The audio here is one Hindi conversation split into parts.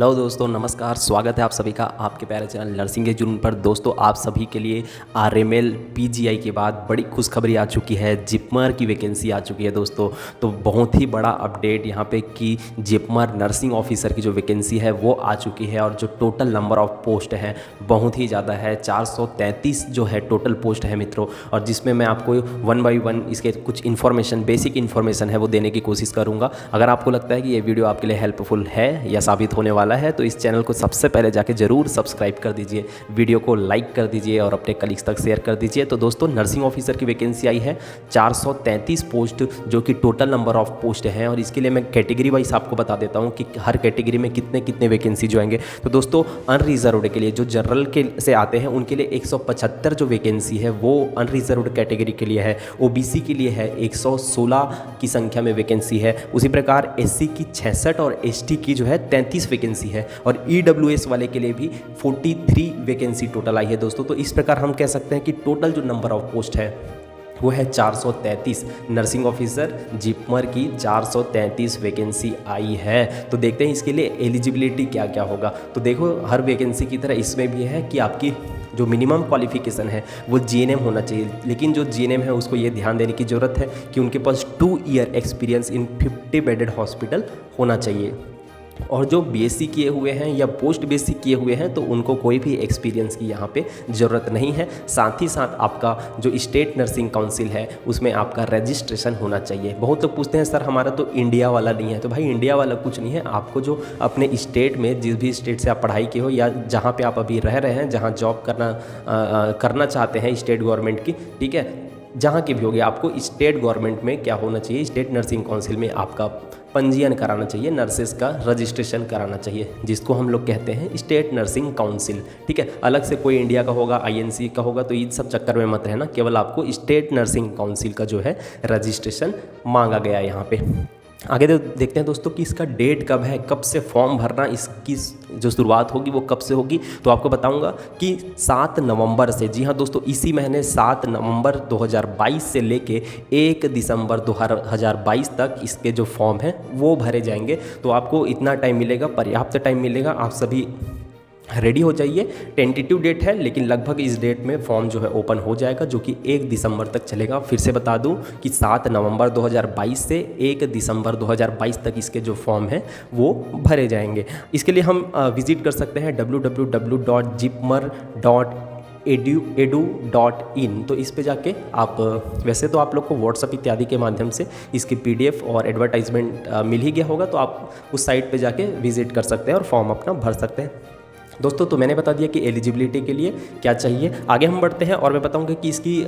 हेलो दोस्तों, नमस्कार। स्वागत है आप सभी का आपके प्यारे चैनल नर्सिंग के जुनून पर। दोस्तों, आप सभी के लिए आरएमएल पीजीआई के बाद बड़ी खुशखबरी आ चुकी है। जिपमर की वैकेंसी आ चुकी है दोस्तों। तो बहुत ही बड़ा अपडेट यहाँ पे कि जिपमर नर्सिंग ऑफिसर की जो वैकेंसी है वो आ चुकी है और जो टोटल नंबर ऑफ पोस्ट है बहुत ही ज़्यादा है। 433 जो है टोटल पोस्ट है मित्रों, और जिसमें मैं आपको वन बाई वन इसके कुछ इन्फॉर्मेशन, बेसिक इन्फॉर्मेशन है वो देने की कोशिश करूँगा। अगर आपको लगता है कि ये वीडियो आपके लिए हेल्पफुल है या साबित होने वाला है तो इस चैनल को सबसे पहले जाके जरूर सब्सक्राइब कर दीजिए, वीडियो को लाइक कर दीजिए और अपने कलीग्स तक शेयर कर दीजिए। तो दोस्तों, नर्सिंग ऑफिसर की वैकेंसी आई है 433 पोस्ट, जो कि टोटल नंबर ऑफ पोस्ट हैं। और इसके लिए मैं कैटेगरी वाइज आपको बता देता हूँ कि हर कैटेगरी में कितने कितने वैकेंसी जो आएंगे। तो दोस्तों, अनरिजर्व्ड के लिए, जो जनरल के से आते हैं उनके लिए 175 जो वैकेंसी है वो अनरिजर्व्ड कैटेगरी के लिए है। ओबीसी के लिए है 116 की संख्या में वैकेंसी है। उसी प्रकार एससी की 66 और एसटी की जो है 33 वैकेंसी है। और ईडब्ल्यूएस वाले के लिए भी 43 वैकेंसी टोटल आई है दोस्तों। तो इस प्रकार हम कह सकते हैं कि टोटल जो नंबर ऑफ पोस्ट है वो है 433। नर्सिंग ऑफिसर जिपमर की 433 वैकेंसी आई है। तो देखते हैं इसके लिए एलिजिबिलिटी क्या क्या होगा। तो देखो, हर वैकेंसी की तरह इसमें भी है कि आपकी जो मिनिमम क्वालिफिकेशन है वो जीएनएम होना चाहिए। लेकिन जो जीएनएम है उसको ये ध्यान देने की ज़रूरत है कि उनके पास 2 year experience in 50 bedded hospital होना चाहिए। और जो बीएससी किए हुए हैं या पोस्ट बीएससी किए हुए हैं तो उनको कोई भी एक्सपीरियंस की यहाँ पे ज़रूरत नहीं है। साथ ही साथ आपका जो स्टेट नर्सिंग काउंसिल है उसमें आपका रजिस्ट्रेशन होना चाहिए। बहुत लोग पूछते हैं सर हमारा तो इंडिया वाला नहीं है। तो भाई, इंडिया वाला कुछ नहीं है। आपको जो अपने स्टेट में, जिस भी स्टेट से आप पढ़ाई किए हो या जहाँ पर आप अभी रह रहे हैं, जहाँ जॉब करना चाहते हैं स्टेट गवर्नमेंट की, ठीक है, जहाँ की भी होगी, आपको स्टेट गवर्नमेंट में क्या होना चाहिए, स्टेट नर्सिंग काउंसिल में आपका पंजीयन कराना चाहिए, नर्सेस का रजिस्ट्रेशन कराना चाहिए, जिसको हम लोग कहते हैं स्टेट नर्सिंग काउंसिल। ठीक है, अलग से कोई इंडिया का होगा, आईएनसी का होगा, तो इन सब चक्कर में मत रहना। केवल आपको स्टेट नर्सिंग काउंसिल का जो है रजिस्ट्रेशन मांगा गया है यहाँ पे। आगे देखते हैं दोस्तों कि इसका डेट कब है, कब से फॉर्म भरना, इसकी जो शुरुआत होगी वो कब से होगी। तो आपको बताऊंगा कि 7 नवंबर से, जी हाँ दोस्तों, इसी महीने 7 नवंबर 2022 से लेके 1 दिसंबर 2022 तक इसके जो फॉर्म हैं वो भरे जाएंगे। तो आपको इतना टाइम मिलेगा, पर्याप्त टाइम मिलेगा। आप सभी रेडी हो जाइए। टेंटेटिव डेट है, लेकिन लगभग इस डेट में फॉर्म जो है ओपन हो जाएगा, जो कि 1 दिसंबर तक चलेगा। फिर से बता दूं कि 7 नवंबर 2022 से 1 दिसंबर 2022 तक इसके जो फॉर्म हैं वो भरे जाएंगे। इसके लिए हम विजिट कर सकते हैं www.jipmer.edu.in। तो इस पे जाके आप, वैसे तो आप लोग को व्हाट्सअप इत्यादि के माध्यम से इसकी पीडीएफ और एडवर्टाइजमेंट मिल ही गया होगा, तो आप उस साइट पे जाके विजिट कर सकते हैं और फॉर्म अपना भर सकते हैं दोस्तों। तो मैंने बता दिया कि एलिजिबिलिटी के लिए क्या चाहिए। आगे हम बढ़ते हैं और मैं बताऊंगा कि इसकी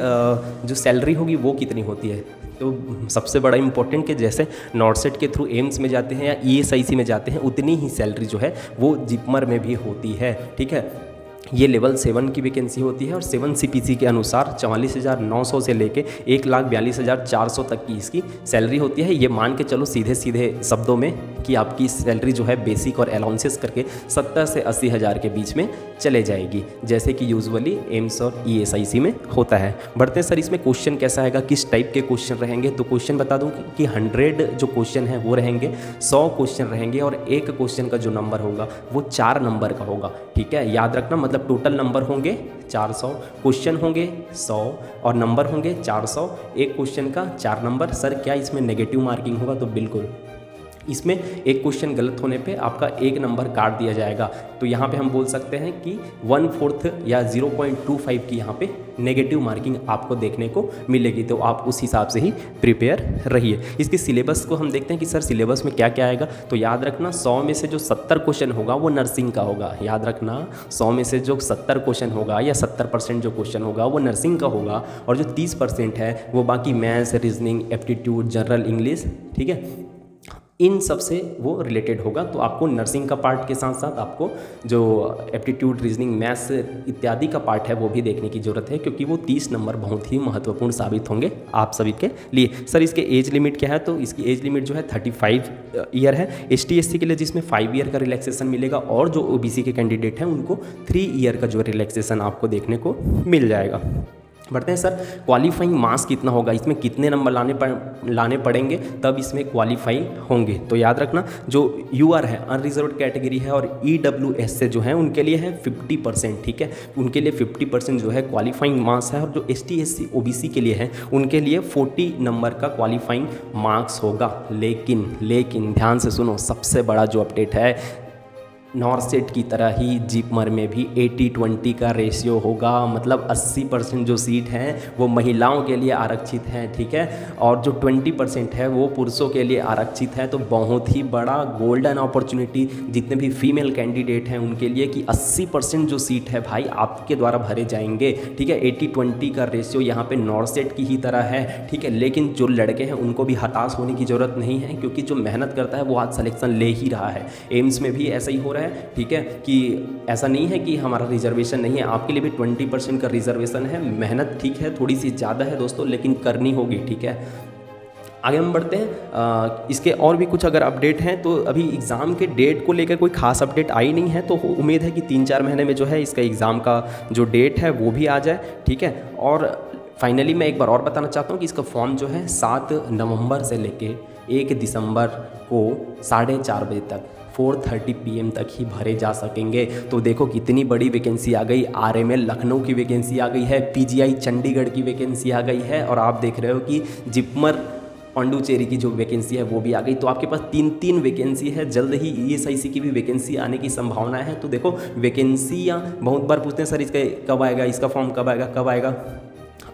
जो सैलरी होगी वो कितनी होती है। तो सबसे बड़ा इंपॉर्टेंट कि जैसे नॉर्सेट के थ्रू एम्स में जाते हैं या ईएसआईसी में जाते हैं, उतनी ही सैलरी जो है वो जिपमर में भी होती है। ठीक है, ये लेवल 7 की वैकेंसी होती है और 7 सीपीसी के अनुसार 44,900 से लेके 1,42,400 तक की इसकी सैलरी होती है। ये मान के चलो सीधे सीधे शब्दों में कि आपकी सैलरी जो है बेसिक और अलाउंसेस करके 70 से 80 हज़ार के बीच में चले जाएगी, जैसे कि यूजुअली एम्स और ईएसआईसी में होता है। बढ़ते हैं सर, इसमें क्वेश्चन कैसा आएगा, किस टाइप के क्वेश्चन रहेंगे। तो क्वेश्चन बता दूं कि 100 जो क्वेश्चन है वो रहेंगे, 100 क्वेश्चन रहेंगे और एक क्वेश्चन का जो नंबर होगा वो 4 नंबर का होगा। ठीक है, याद रखना, मतलब टोटल नंबर होंगे 400, क्वेश्चन होंगे 100 और नंबर होंगे 400। एक क्वेश्चन का 4 नंबर। सर क्या इसमें नेगेटिव मार्किंग होगा? तो बिल्कुल, इसमें एक क्वेश्चन गलत होने पे आपका 1 नंबर काट दिया जाएगा। तो यहाँ पे हम बोल सकते हैं कि 1/4 या 0.25 की यहाँ पे नेगेटिव मार्किंग आपको देखने को मिलेगी। तो आप उस हिसाब से ही प्रिपेयर रहिए। इसके सिलेबस को हम देखते हैं कि सर सिलेबस में क्या क्या आएगा। तो याद रखना, 100 में से जो 70 क्वेश्चन होगा वो नर्सिंग का होगा। याद रखना, 100 में से जो 70 क्वेश्चन होगा या 70% जो क्वेश्चन होगा वो नर्सिंग का होगा, और जो 30% है वो बाकी maths, reasoning, aptitude, general English, ठीक है, इन सब से वो रिलेटेड होगा। तो आपको नर्सिंग का पार्ट के साथ साथ आपको जो एप्टीट्यूड, रीजनिंग, मैथ्स इत्यादि का पार्ट है वो भी देखने की ज़रूरत है, क्योंकि वो 30 नंबर बहुत ही महत्वपूर्ण साबित होंगे आप सभी के लिए। सर इसके एज लिमिट क्या है? तो इसकी एज लिमिट जो है 35 ईयर है। एसटी एससी के लिए जिसमें 5 ईयर का रिलैक्सेशन मिलेगा, और जो ओबीसी के कैंडिडेट हैं उनको 3 ईयर का जो रिलैक्सेशन आपको देखने को मिल जाएगा। बढ़ते हैं सर, क्वालिफाइंग मार्क्स कितना होगा, इसमें कितने नंबर लाने पड़ेंगे तब इसमें क्वालिफाई होंगे। तो याद रखना, जो यूआर है अनरिजर्व्ड कैटेगरी है और ईडब्ल्यूएस से जो है उनके लिए है 50%, ठीक है, उनके लिए 50% जो है क्वालिफाइंग मार्क्स है। और जो एसटी एससी ओबीसी के लिए है उनके लिए 40 नंबर का क्वालिफाइंग मार्क्स होगा। लेकिन ध्यान से सुनो, सबसे बड़ा जो अपडेट है, नॉर्सेट की तरह ही जिपमर में भी 80-20 का रेशियो होगा, मतलब 80% जो सीट हैं वो महिलाओं के लिए आरक्षित हैं, ठीक है, और जो 20% है वो पुरुषों के लिए आरक्षित है। तो बहुत ही बड़ा गोल्डन अपॉर्चुनिटी जितने भी फीमेल कैंडिडेट हैं उनके लिए कि 80% जो सीट है भाई आपके द्वारा भरे जाएंगे, ठीक है। 80-20 का रेशियो यहाँ पे नॉर्सेट की ही तरह है, ठीक है। लेकिन जो लड़के हैं उनको भी हताश होने की ज़रूरत नहीं है, क्योंकि जो मेहनत करता है वो आज सिलेक्शन ले ही रहा है। एम्स में भी ऐसा ही हो रहा है, ठीक है, कि ऐसा नहीं है कि हमारा रिजर्वेशन नहीं है, आपके लिए भी 20% का रिजर्वेशन है। मेहनत ठीक है थोड़ी सी ज़्यादा है दोस्तों, लेकिन करनी होगी, ठीक है। आगे हम बढ़ते हैं, इसके और भी कुछ अगर अपडेट हैं तो अभी एग्ज़ाम के डेट को लेकर कोई खास अपडेट आई नहीं है, तो उम्मीद है कि 3-4 महीने में जो है इसका एग्ज़ाम का जो डेट है वो भी आ जाए, ठीक है। और फाइनली मैं एक बार और बताना चाहता हूँ कि इसका फॉर्म जो है 7 नवंबर से लेके 1 दिसंबर को 4:30 बजे तक 4:30 PM तक ही भरे जा सकेंगे। तो देखो कितनी बड़ी वैकेंसी आ गई, आरएमएल लखनऊ की वैकेंसी आ गई है, पीजीआई चंडीगढ़ की वैकेंसी आ गई है, और आप देख रहे हो कि जिपमर पांडुचेरी की जो वैकेंसी है वो भी आ गई। तो आपके पास 3 वैकेंसी है, जल्द ही ईएसआईसी की भी वैकेंसी आने की संभावना है। तो देखो वैकेंसियाँ बहुत बार पूछते हैं सर इसका कब आएगा, इसका फॉर्म कब आएगा।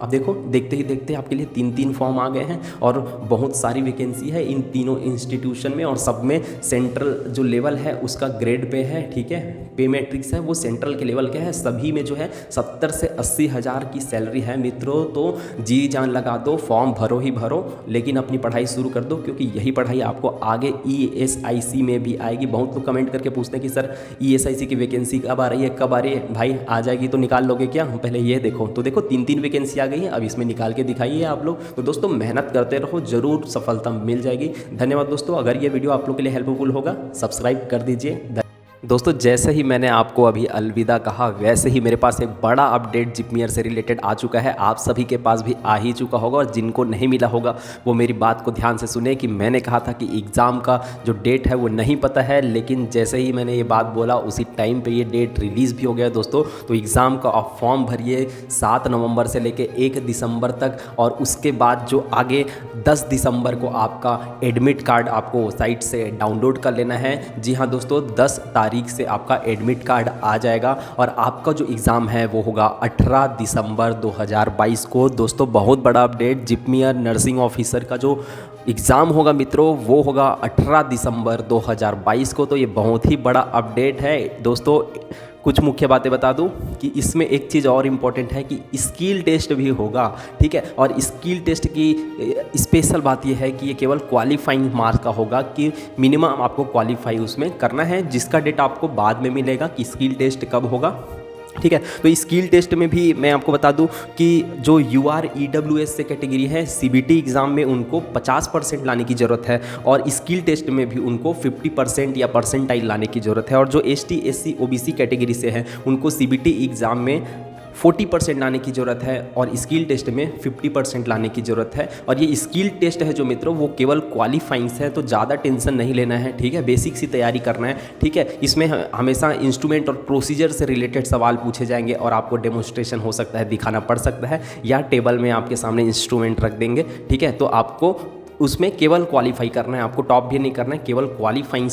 अब देखो देखते ही देखते आपके लिए 3 फॉर्म आ गए हैं और बहुत सारी वैकेंसी है इन तीनों इंस्टीट्यूशन में, और सब में सेंट्रल जो लेवल है उसका ग्रेड पे है, ठीक है। पे मैट्रिक्स है वो सेंट्रल के लेवल का है। सभी में जो है 70 से 80 हज़ार की सैलरी है मित्रों। तो जी जान लगा दो, फॉर्म भरो ही भरो, लेकिन अपनी पढ़ाई शुरू कर दो, क्योंकि यही पढ़ाई आपको आगे ईएसआईसी में भी आएगी। बहुत लोग कमेंट करके पूछते हैं कि सर ईएसआईसी की वैकेंसी कब आ रही है, भाई आ जाएगी तो निकाल लोगे क्या, पहले ये देखो। तो देखो 3 वैकेंसी आ गई है, अब इसमें निकाल के दिखाइए आप लोग। तो दोस्तों मेहनत करते रहो, जरूर सफलता मिल जाएगी। धन्यवाद दोस्तों, अगर ये वीडियो आप लोग के लिए हेल्पफुल होगा सब्सक्राइब कर दीजिए। दोस्तों जैसे ही मैंने आपको अभी अलविदा कहा, वैसे ही मेरे पास एक बड़ा अपडेट जिपमेर से रिलेटेड आ चुका है। आप सभी के पास भी आ ही चुका होगा, और जिनको नहीं मिला होगा वो मेरी बात को ध्यान से सुने कि मैंने कहा था कि एग्ज़ाम का जो डेट है वो नहीं पता है, लेकिन जैसे ही मैंने ये बात बोला उसी टाइम पे ये डेट रिलीज़ भी हो गया दोस्तों। तो एग्ज़ाम का आप फॉर्म भरिए 7 नवंबर से लेकर 1 दिसंबर तक, और उसके बाद जो आगे 10 दिसंबर को आपका एडमिट कार्ड आपको साइट से डाउनलोड कर लेना है। जी हाँ दोस्तों, 10 तारीख से आपका एडमिट कार्ड आ जाएगा, और आपका जो एग्ज़ाम है वो होगा 18 दिसंबर 2022 को। दोस्तों बहुत बड़ा अपडेट, जिपमेर नर्सिंग ऑफिसर का जो एग्ज़ाम होगा मित्रों वो होगा 18 दिसंबर 2022 को। तो ये बहुत ही बड़ा अपडेट है दोस्तों। कुछ मुख्य बातें बता दूं कि इसमें एक चीज़ और इम्पॉर्टेंट है कि स्किल टेस्ट भी होगा, ठीक है। और स्किल टेस्ट की स्पेशल बात यह है कि ये केवल क्वालिफाइंग मार्क्स का होगा, कि मिनिमम आपको क्वालिफाई उसमें करना है, जिसका डेट आपको बाद में मिलेगा कि स्किल टेस्ट कब होगा, ठीक है। तो स्किल टेस्ट में भी मैं आपको बता दूं कि जो यूआर ईडब्ल्यूएस से कैटेगरी है, सीबीटी एग्ज़ाम में उनको 50% लाने की ज़रूरत है, और स्किल टेस्ट में भी उनको 50% या परसेंटाइल लाने की ज़रूरत है। और जो एसटी एससी ओबीसी कैटेगरी से है उनको सीबीटी एग्ज़ाम में 40% लाने की ज़रूरत है, और स्किल टेस्ट में 50% लाने की ज़रूरत है। और ये स्किल टेस्ट है जो मित्रों वो केवल क्वालिफाइंग्स है, तो ज़्यादा टेंशन नहीं लेना है, ठीक है। बेसिक सी तैयारी करना है, ठीक है। इसमें हमेशा इंस्ट्रूमेंट और प्रोसीजर से रिलेटेड सवाल पूछे जाएंगे, और आपको डेमोन्स्ट्रेशन हो सकता है, दिखाना पड़ सकता है, या टेबल में आपके सामने इंस्ट्रूमेंट रख देंगे, ठीक है। तो आपको उसमें केवल क्वालिफाई करना है, आपको टॉप भी नहीं करना है, केवल क्वालिफाइंग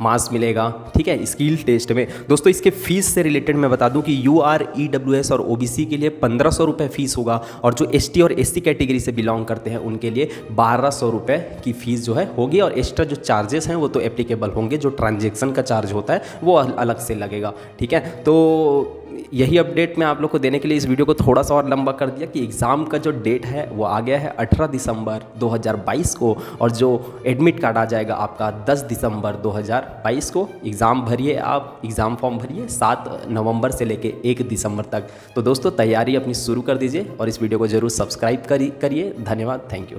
मार्क्स मिलेगा, ठीक है, स्किल टेस्ट में। दोस्तों इसके फीस से रिलेटेड मैं बता दूं कि यूआर ईडब्ल्यूएस और ओबीसी के लिए 1500 रुपये फीस होगा, और जो एसटी और एससी कैटेगरी से बिलोंग करते हैं उनके लिए 1200 रुपये की फ़ीस जो है होगी। और एक्स्ट्रा जो चार्जेस हैं वो तो एप्लीकेबल होंगे, जो ट्रांजेक्शन का चार्ज होता है वो अलग से लगेगा, ठीक है। तो यही अपडेट मैं आप लोग को देने के लिए इस वीडियो को थोड़ा सा और लंबा कर दिया कि एग्ज़ाम का जो डेट है वो आ गया है 18 दिसंबर 2022 को, और जो एडमिट कार्ड आ जाएगा आपका 10 दिसंबर 2022 को। एग्ज़ाम भरिए, आप एग्ज़ाम फॉर्म भरिए 7 नवंबर से लेके 1 दिसंबर तक। तो दोस्तों तैयारी अपनी शुरू कर दीजिए, और इस वीडियो को ज़रूर सब्सक्राइब करिए। धन्यवाद, थैंक यू।